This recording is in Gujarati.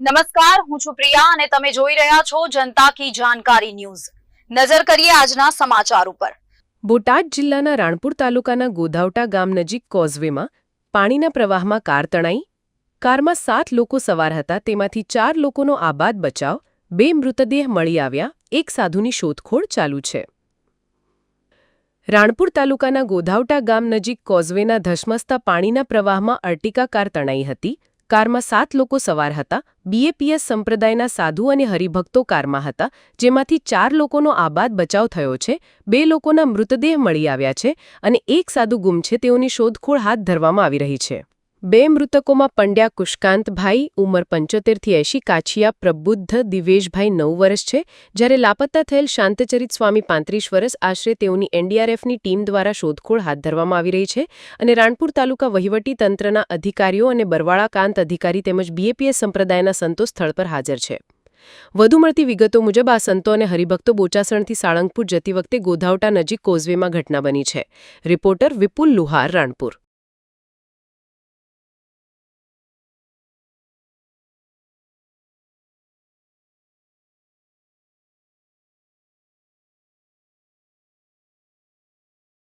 નમસ્કાર, હું છું પ્રિયા અને તમે જોઈ રહ્યા છો જનતા કી જાણકારી ન્યૂઝ। નજર કરીએ આજના સમાચાર ઉપર। બોટાદ જિલ્લાના રાણપુર તાલુકાના ગોધાવટા ગામ નજીક કોઝવેમાં પાણીના પ્રવાહમાં કાર તણાઈ। કારમાં 7 લોકો સવાર હતા, તેમાંથી 4 લોકોનો આબાદ બચાવ, 2 મૃતદેહ મળી આવ્યા, એક સાધુની શોધખોળ ચાલુ છે। રાણપુર તાલુકાના ગોધાવટા ગામ નજીક કોઝવેના ધસમસતા પાણીના પ્રવાહમાં અર્ટિકા કાર તણાઈ હતી। કારમાં 7 લોકો સવાર હતા। બીએપીએસ સંપ્રદાયના સાધુ અને હરિભક્તો કારમાં હતા, જેમાંથી 4 લોકોનો આબાદ બચાવ થયો છે, 2 લોકોના મૃતદેહ મળી આવ્યા છે અને એક સાધુ ગુમ છે, તેઓની શોધખોળ હાથ ધરવામાં આવી રહી છે। 2 મૃતકોમાં પંડ્યા કુશકાંતભાઈ ઉંમર 75 થી 80, કાછિયા પ્રબુદ્ધ દિવેશભાઈ 9 વર્ષ છે, જ્યારે લાપતા થયેલ શાંતચરિત સ્વામી 35 વર્ષ આશરે તેઓની એનડીઆરએફની ટીમ દ્વારા શોધખોળ હાથ ધરવામાં આવી રહી છે અને રાણપુર તાલુકા વહીવટી તંત્રના અધિકારીઓ અને બરવાળા કાંત અધિકારી તેમજ બીએપીએસ સંપ્રદાયના સંતો સ્થળ પર હાજર છે। વધુ મળતી વિગતો મુજબ આ સંતો અને હરિભક્તો બોચાસણથી સાળંગપુર જતી વખતે ગોધાવટા નજીક કોઝવેમાં ઘટના બની છે। રિપોર્ટર વિપુલ લુહાર, રાણપુર।